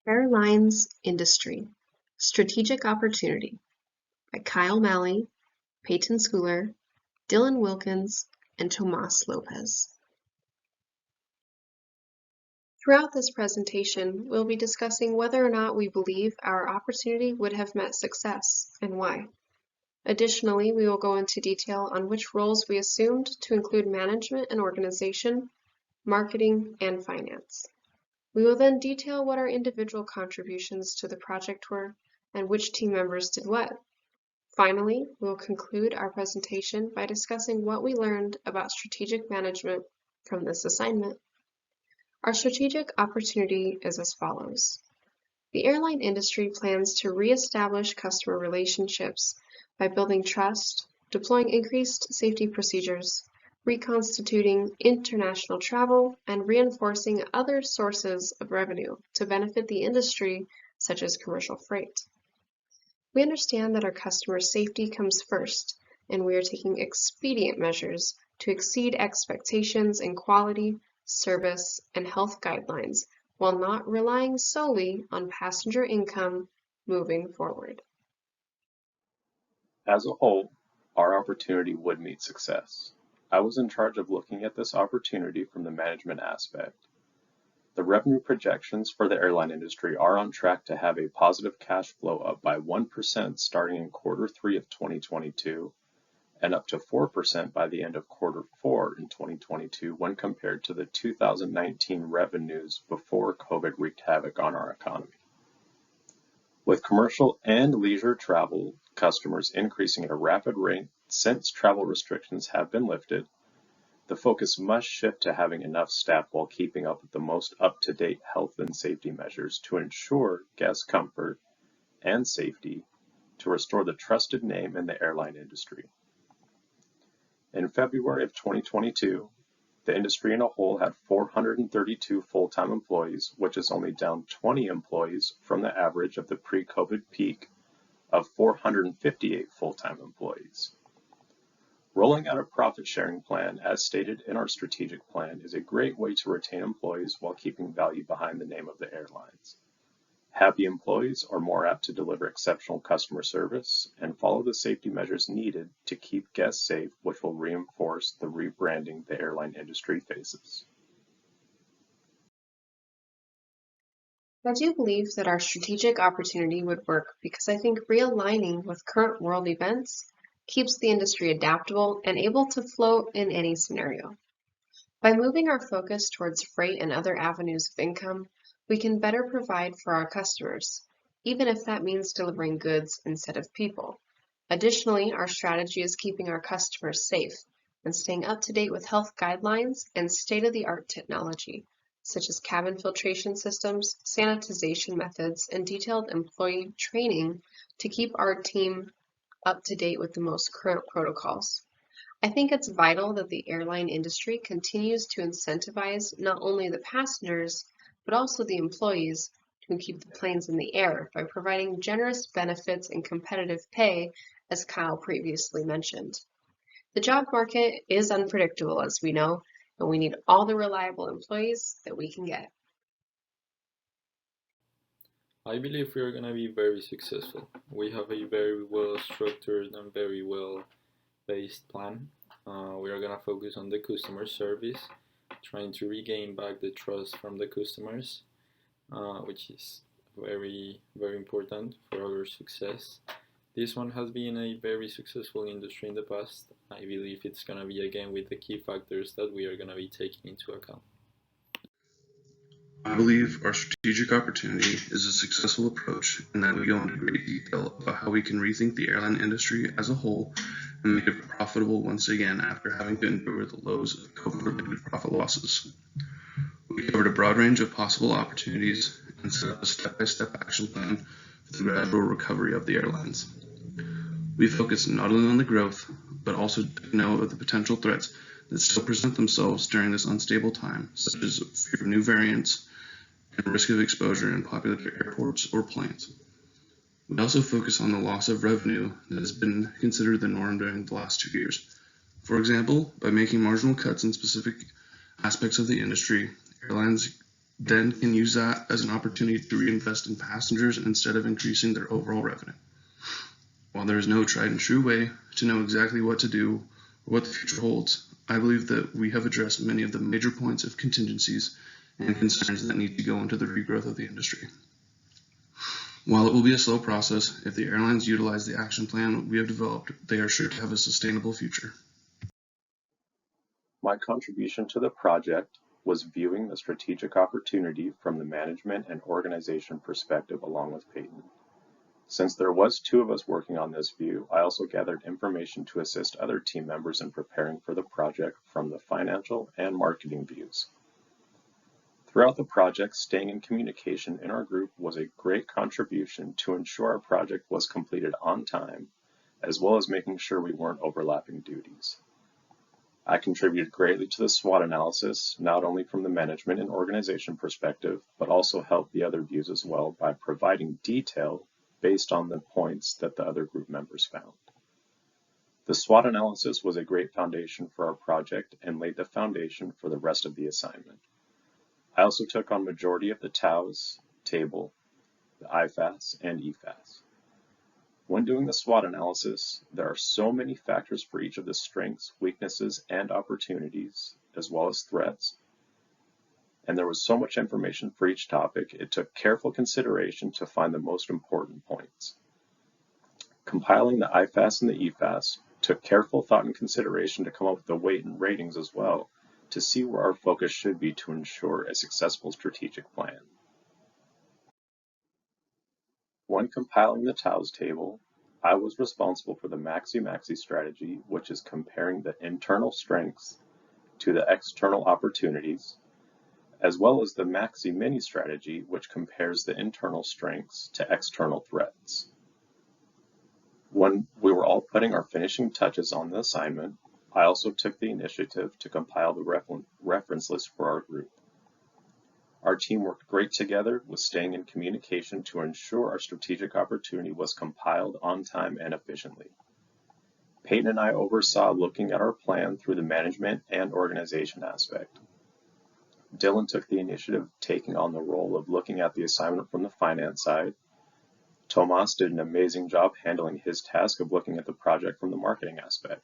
Airlines Industry: Strategic Opportunity by Kyle Malley, Payton, Dylan Wilkins, and Tomas Lopez. Throughout this presentation, we'll be discussing whether or not we believe our opportunity would have met success and why. Additionally, we will go into detail on which roles we assumed to include management and organization, marketing, and finance. We will then detail what our individual contributions to the project were and which team members did what. Finally, we will conclude our presentation by discussing what we learned about strategic management from this assignment. Our strategic opportunity is as follows. The airline industry plans to reestablish customer relationships by building trust, deploying increased safety procedures, reconstituting international travel, and reinforcing other sources of revenue to benefit the industry, such as commercial freight. We understand that our customers' safety comes first, and we are taking expedient measures to exceed expectations in quality, service, and health guidelines while not relying solely on passenger income moving forward. As a whole, our opportunity would meet success. I was in charge of looking at this opportunity from the management aspect. The revenue projections for the airline industry are on track to have a positive cash flow up by 1% starting in Q3 of 2022 and up to 4% by the end of Q4 in 2022 when compared to the 2019 revenues before COVID wreaked havoc on our economy. With commercial and leisure travel customers increasing at a rapid rate since travel restrictions have been lifted, the focus must shift to having enough staff while keeping up with the most up-to-date health and safety measures to ensure guest comfort and safety to restore the trusted name in the airline industry. In February of 2022, the industry in a whole had 432 full-time employees, which is only down 20 employees from the average of the pre-COVID peak of 458 full-time employees. Rolling out a profit-sharing plan, as stated in our strategic plan, is a great way to retain employees while keeping value behind the name of the airlines. Happy employees are more apt to deliver exceptional customer service and follow the safety measures needed to keep guests safe, which will reinforce the rebranding the airline industry faces. I do believe that our strategic opportunity would work because I think realigning with current world events keeps the industry adaptable and able to float in any scenario. By moving our focus towards freight and other avenues of income, we can better provide for our customers, even if that means delivering goods instead of people. Additionally, our strategy is keeping our customers safe and staying up to date with health guidelines and state-of-the-art technology, such as cabin filtration systems, sanitization methods, and detailed employee training to keep our team up to date with the most current protocols. I think it's vital that the airline industry continues to incentivize not only the passengers, but also the employees to keep the planes in the air by providing generous benefits and competitive pay, as Kyle previously mentioned. The job market is unpredictable, as we know, and we need all the reliable employees that we can get. I believe we are going to be very successful. We have a very well structured and very well based plan. We are going to focus on the customer service, trying to regain back the trust from the customers, which is very, very important for our success. This one has been a very successful industry in the past. I believe it's going to be again with the key factors that we are going to be taking into account. I believe our strategic opportunity is a successful approach in that we go into great detail about how we can rethink the airline industry as a whole and make it profitable once again after having to endure the lows of COVID-related profit losses. We covered a broad range of possible opportunities and set up a step-by-step action plan for the gradual recovery of the airlines. We focused not only on the growth, but also took note of the potential threats that still present themselves during this unstable time, such as fear of new variants and risk of exposure in popular airports or planes. We also focus on the loss of revenue that has been considered the norm during the last 2 years. For example, by making marginal cuts in specific aspects of the industry, airlines then can use that as an opportunity to reinvest in passengers instead of increasing their overall revenue. While there is no tried and true way to know exactly what to do or what the future holds, I believe that we have addressed many of the major points of contingencies and concerns that need to go into the regrowth of the industry. While it will be a slow process, if the airlines utilize the action plan we have developed, they are sure to have a sustainable future. My contribution to the project was viewing the strategic opportunity from the management and organization perspective along with Payton. Since there was two of us working on this view, I also gathered information to assist other team members in preparing for the project from the financial and marketing views. Throughout the project, staying in communication in our group was a great contribution to ensure our project was completed on time, as well as making sure we weren't overlapping duties. I contributed greatly to the SWOT analysis, not only from the management and organization perspective, but also helped the other views as well by providing detail based on the points that the other group members found. The SWOT analysis was a great foundation for our project and laid the foundation for the rest of the assignment. I also took on majority of the TOWS table, the IFAS, and EFAS. When doing the SWOT analysis, there are so many factors for each of the strengths, weaknesses, and opportunities, as well as threats. And there was so much information for each topic, it took careful consideration to find the most important points. Compiling the IFAS and the EFAS took careful thought and consideration to come up with the weight and ratings as well, to see where our focus should be to ensure a successful strategic plan. When compiling the TOWS table, I was responsible for the Maxi-Maxi strategy, which is comparing the internal strengths to the external opportunities, as well as the Maxi-Mini strategy, which compares the internal strengths to external threats. When we were all putting our finishing touches on the assignment, I also took the initiative to compile the reference list for our group. Our team worked great together with staying in communication to ensure our strategic opportunity was compiled on time and efficiently. Payton and I oversaw looking at our plan through the management and organization aspect. Dylan took the initiative, taking on the role of looking at the assignment from the finance side. Tomas did an amazing job handling his task of looking at the project from the marketing aspect.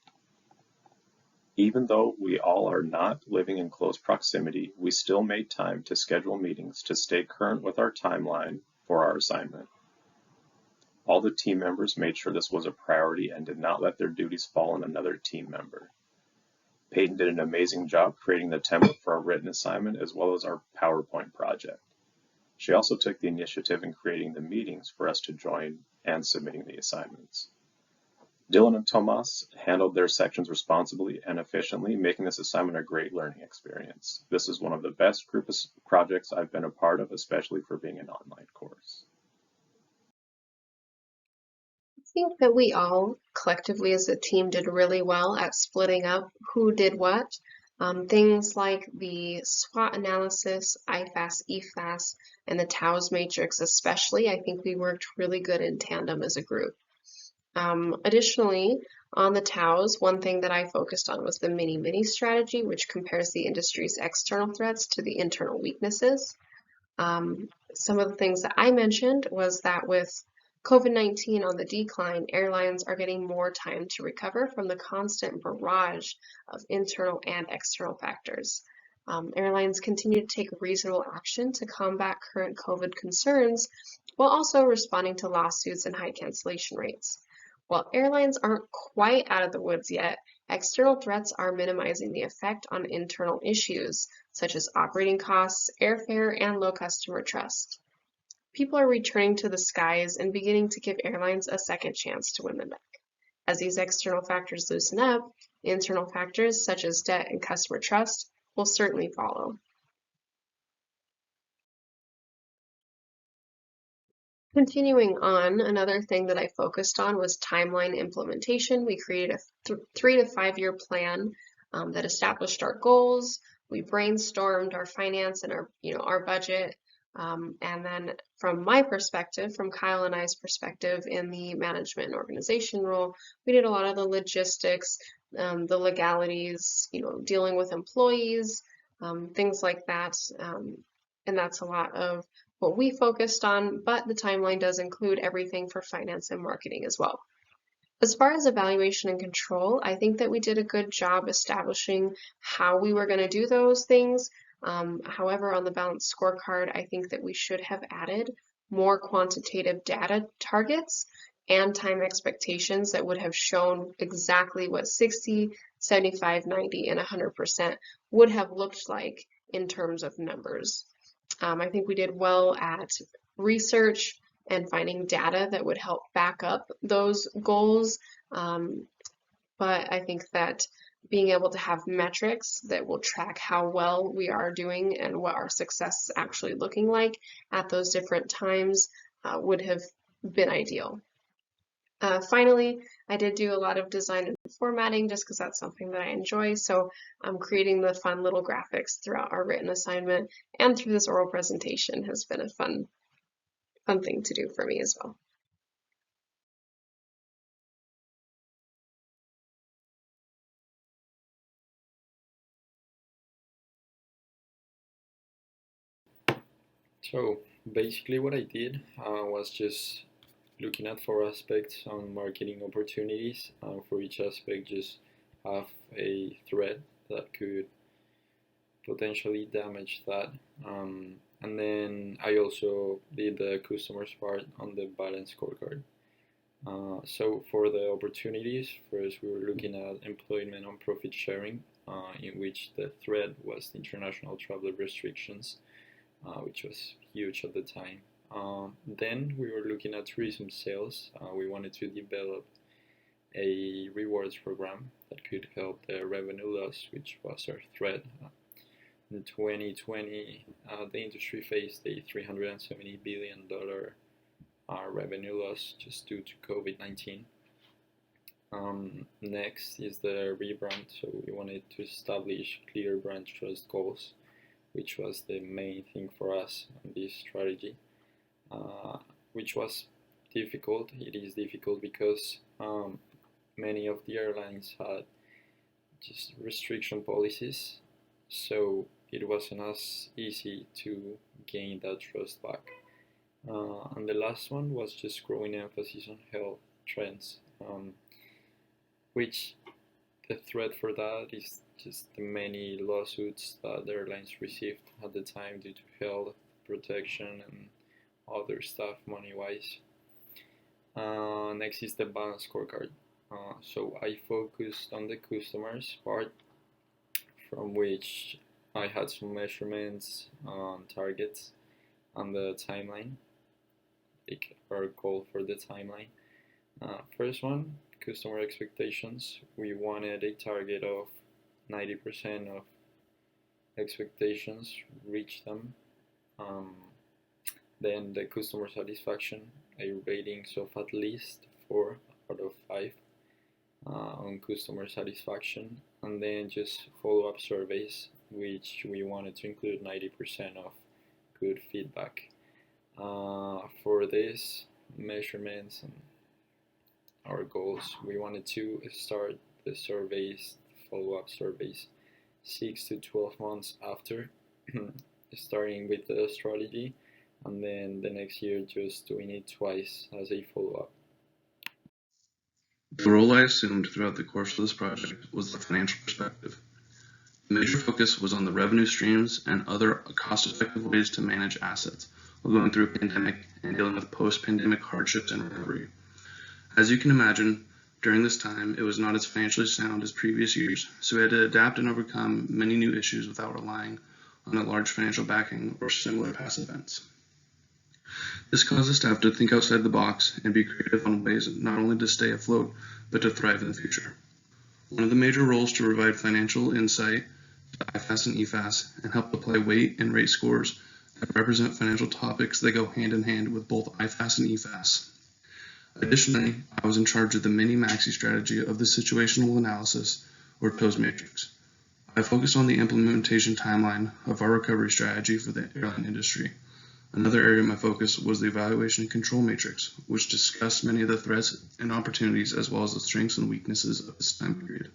Even though we all are not living in close proximity, we still made time to schedule meetings to stay current with our timeline for our assignment. All the team members made sure this was a priority and did not let their duties fall on another team member. Payton did an amazing job creating the template for our written assignment as well as our PowerPoint project. She also took the initiative in creating the meetings for us to join and submitting the assignments. Dylan and Tomas handled their sections responsibly and efficiently, making this assignment a great learning experience. This is one of the best group projects I've been a part of, especially for being an online course. I think that we all collectively as a team did really well at splitting up who did what. Things like the SWOT analysis, IFAS, EFAS, and the TOWS matrix especially, I think we worked really good in tandem as a group. Additionally, on the TOWS, one thing that I focused on was the mini-mini strategy, which compares the industry's external threats to the internal weaknesses. Some of the things that I mentioned was that with COVID-19 on the decline, airlines are getting more time to recover from the constant barrage of internal and external factors. Airlines continue to take reasonable action to combat current COVID concerns, while also responding to lawsuits and high cancellation rates. While airlines aren't quite out of the woods yet, external threats are minimizing the effect on internal issues, such as operating costs, airfare, and low customer trust. People are returning to the skies and beginning to give airlines a second chance to win them back. As these external factors loosen up, internal factors such as debt and customer trust will certainly follow. Continuing on, another thing that I focused on was timeline implementation. We created a 3 to 5 year plan that established our goals. We brainstormed our finance and our budget. And then from my perspective, from Kyle and I's perspective in the management and organization role, we did a lot of the logistics, the legalities, dealing with employees, things like that. and that's a lot of what we focused on, but the timeline does include everything for finance and marketing as well. As far as evaluation and control, I think that we did a good job establishing how we were going to do those things. However, on the balanced scorecard, I think that we should have added more quantitative data targets and time expectations that would have shown exactly what 60, 75, 90, and 100% would have looked like in terms of numbers. I think we did well at research and finding data that would help back up those goals. But I think that being able to have metrics that will track how well we are doing and what our success is actually looking like at those different times would have been ideal. Finally, I did do a lot of design and formatting just because that's something that I enjoy. So I'm creating the fun little graphics throughout our written assignment and through this oral presentation has been a fun thing to do for me as well. So basically what I did was just looking at 4 aspects on marketing opportunities. For each aspect, just have a thread that could potentially damage that. And then I also did the customers part on the balance scorecard. So for the opportunities, first we were looking at employment on profit sharing, in which the thread was the international travel restrictions, which was huge at the time. Then we were looking at tourism sales. We wanted to develop a rewards program that could help the revenue loss, which was our threat. In 2020, the industry faced a $370 billion revenue loss just due to COVID-19. Next is the rebrand. So we wanted to establish clear brand trust goals, which was the main thing for us in this strategy, which was difficult. It is difficult because many of the airlines had just restriction policies, so it wasn't as easy to gain that trust back. And the last one was just growing emphasis on health trends, which the threat for that is just the many lawsuits that the airlines received at the time due to health protection and other stuff money-wise. Next is the balance scorecard. So I focused on the customers part, from which I had some measurements on targets and the timeline, like our goal for the timeline. First one, customer expectations. We wanted a target of 90% of expectations, reach them. Then the customer satisfaction, a ratings of at least 4 out of 5 on customer satisfaction, and then just follow-up surveys, which we wanted to include 90% of good feedback. For this measurements and our goals, we wanted to start the surveys, follow-up surveys, 6 to 12 months after starting with the strategy, and then the next year just doing it twice as a follow-up. The role I assumed throughout the course of this project was the financial perspective. The major focus was on the revenue streams and other cost-effective ways to manage assets while going through a pandemic and dealing with post-pandemic hardships and recovery. As you can imagine, during this time, it was not as financially sound as previous years, so we had to adapt and overcome many new issues without relying on a large financial backing or similar past events. This caused the staff to think outside the box and be creative on ways not only to stay afloat, but to thrive in the future. One of the major roles to provide financial insight to IFAS and EFAS and help apply weight and rate scores that represent financial topics that go hand in hand with both IFAS and EFAS. Additionally, I was in charge of the mini-maxi strategy of the situational analysis, or TOES matrix. I focused on the implementation timeline of our recovery strategy for the airline industry. Another area of my focus was the evaluation and control matrix, which discussed many of the threats and opportunities as well as the strengths and weaknesses of this time period.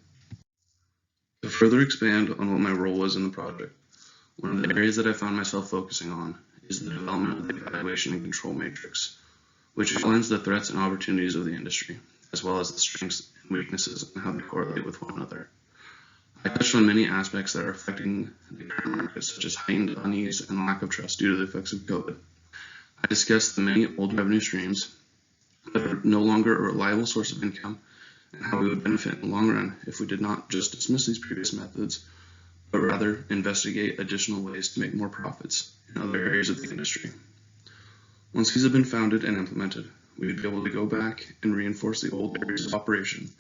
To further expand on what my role was in the project, One of the areas that I found myself focusing on is the development of the evaluation and control matrix, which outlines the threats and opportunities of the industry, as well as the strengths and weaknesses and how they correlate with one another. I touched on many aspects that are affecting the current market, such as heightened unease and lack of trust due to the effects of COVID. I discussed the many old revenue streams that are no longer a reliable source of income and how we would benefit in the long run if we did not just dismiss these previous methods, but rather investigate additional ways to make more profits in other areas of the industry. Once these have been founded and implemented, we would be able to go back and reinforce the old areas of operation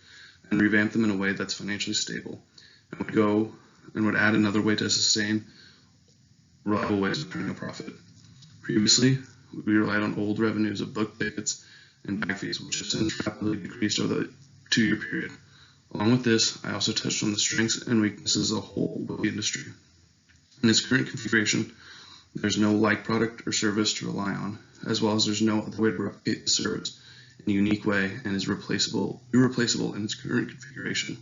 and revamp them in a way that's financially stable and would add another way to sustain reliable ways of earning a profit. Previously, we relied on old revenues of book tickets and bag fees, which have since rapidly decreased over the 2-year period. Along with this, I also touched on the strengths and weaknesses as a whole of the industry. In its current configuration, there's no like product or service to rely on, as well as there's no other way to replicate the service in a unique way and is irreplaceable in its current configuration.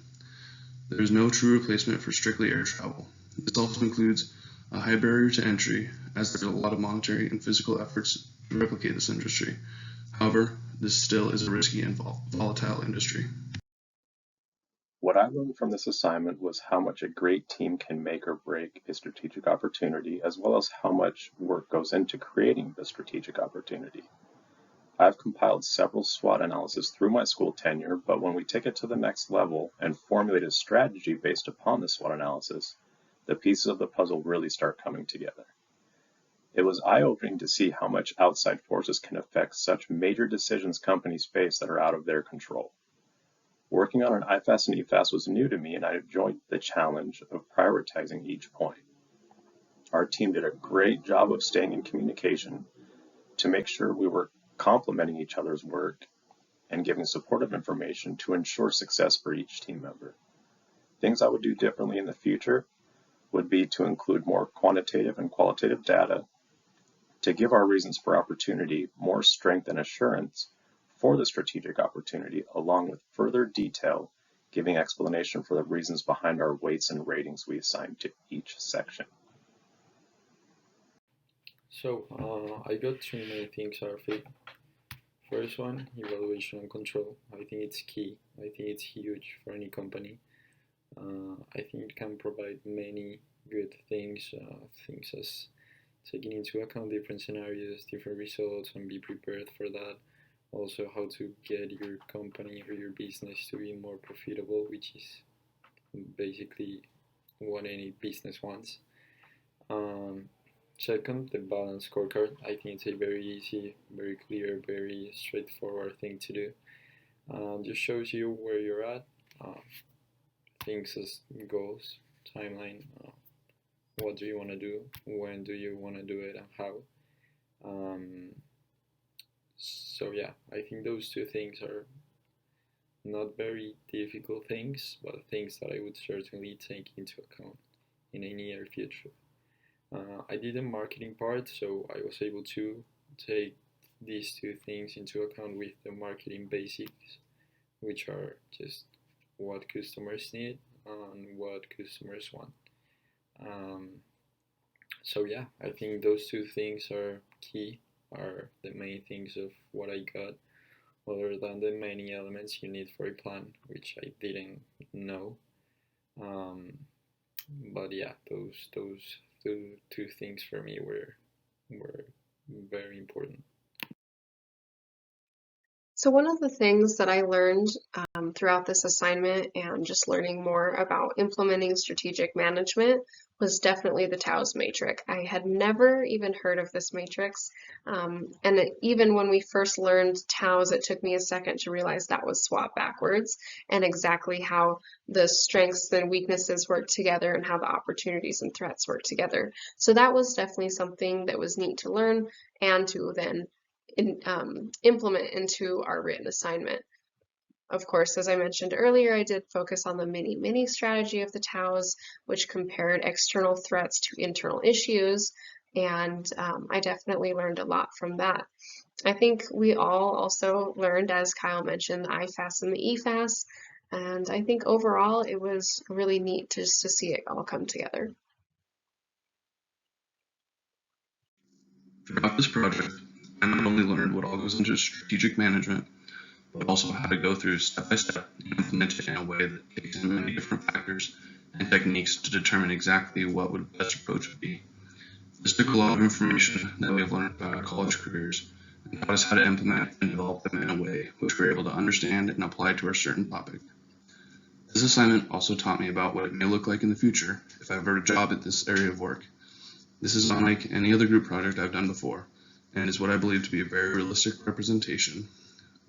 There is no true replacement for strictly air travel. This also includes a high barrier to entry, as there's a lot of monetary and physical efforts to replicate this industry. However, this still is a risky and volatile industry. What I learned from this assignment was how much a great team can make or break a strategic opportunity, as well as how much work goes into creating the strategic opportunity. I've compiled several SWOT analyses through my school tenure, but when we take it to the next level and formulate a strategy based upon the SWOT analysis, the pieces of the puzzle really start coming together. It was eye-opening to see how much outside forces can affect such major decisions companies face that are out of their control. Working on an IFAS and EFAS was new to me, and I enjoyed the challenge of prioritizing each point. Our team did a great job of staying in communication to make sure we were complementing each other's work and giving supportive information to ensure success for each team member. Things I would do differently in the future would be to include more quantitative and qualitative data, to give our reasons for opportunity more strength and assurance for the strategic opportunity, along with further detail, giving explanation for the reasons behind our weights and ratings we assign to each section. So, I got 2 main things out of it. First one, evaluation and control. I think it's key. I think it's huge for any company. I think it can provide many good things, things as taking into account different scenarios, different results, and be prepared for that. Also, how to get your company or your business to be more profitable, which is basically what any business wants. Second, the balance scorecard. I think it's a very easy, very clear, very straightforward thing to do. Just shows you where you're at, things as goals, timeline, what do you want to do, when do you want to do it, and how. So yeah, I think those 2 things are not very difficult things, but things that I would certainly take into account in the near future. I did the marketing part, so I was able to take these 2 things into account with the marketing basics, which are just what customers need and what customers want. So yeah, I think those 2 things are key, are the main things of what I got, other than the many elements you need for a plan, which I didn't know. But yeah, those 2 things for me were very important. So one of the things that I learned throughout this assignment and just learning more about implementing strategic management was definitely the TOWS matrix. I had never even heard of this matrix, and even when we first learned TOWS, it took me a second to realize that was SWOT backwards, and exactly how the strengths and weaknesses work together and how the opportunities and threats work together. So that was definitely something that was neat to learn and to then implement into our written assignment. Of course, as I mentioned earlier, I did focus on the mini strategy of the TOWS, which compared external threats to internal issues, and I definitely learned a lot from that. I think we all also learned, as Kyle mentioned, the IFAS and the EFAS, and I think overall it was really neat just to see it all come together. Throughout this project, I not only learned what all goes into strategic management, but also how to go through step by step and implement it in a way that takes in many different factors and techniques to determine exactly what would the best approach would be. This took a lot of information that we have learned about our college careers and taught us how to implement and develop them in a way which we're able to understand and apply to our certain topic. This assignment also taught me about what it may look like in the future if I ever a job at this area of work. This is unlike any other group project I've done before, and is what I believe to be a very realistic representation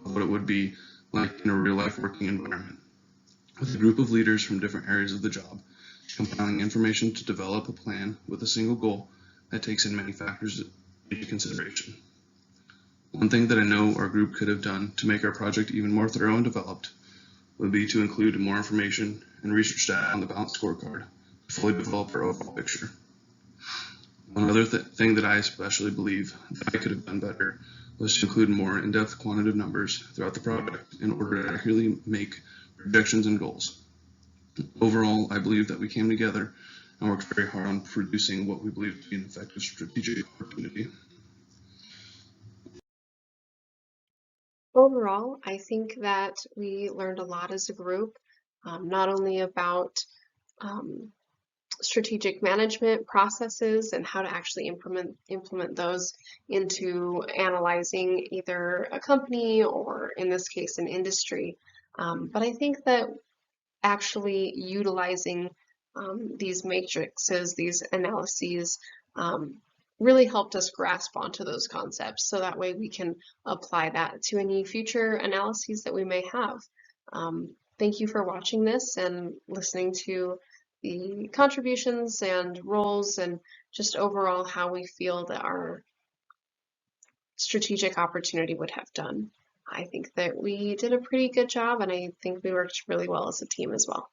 of what it would be like in a real-life working environment, with a group of leaders from different areas of the job, compiling information to develop a plan with a single goal that takes in many factors into consideration. One thing that I know our group could have done to make our project even more thorough and developed would be to include more information and research data on the balanced scorecard to fully develop our overall picture. One other thing that I especially believe that I could have done better was to include more in-depth quantitative numbers throughout the project in order to accurately make projections and goals. Overall, I believe that we came together and worked very hard on producing what we believe to be an effective strategic opportunity. Overall, I think that we learned a lot as a group, not only about strategic management processes and how to actually implement those into analyzing either a company or, in this case, an industry. But I think that actually utilizing these matrices, these analyses, really helped us grasp onto those concepts, so that way we can apply that to any future analyses that we may have. Thank you for watching this and listening to the contributions and roles and just overall how we feel that our strategic opportunity would have done. I think that we did a pretty good job, and I think we worked really well as a team as well.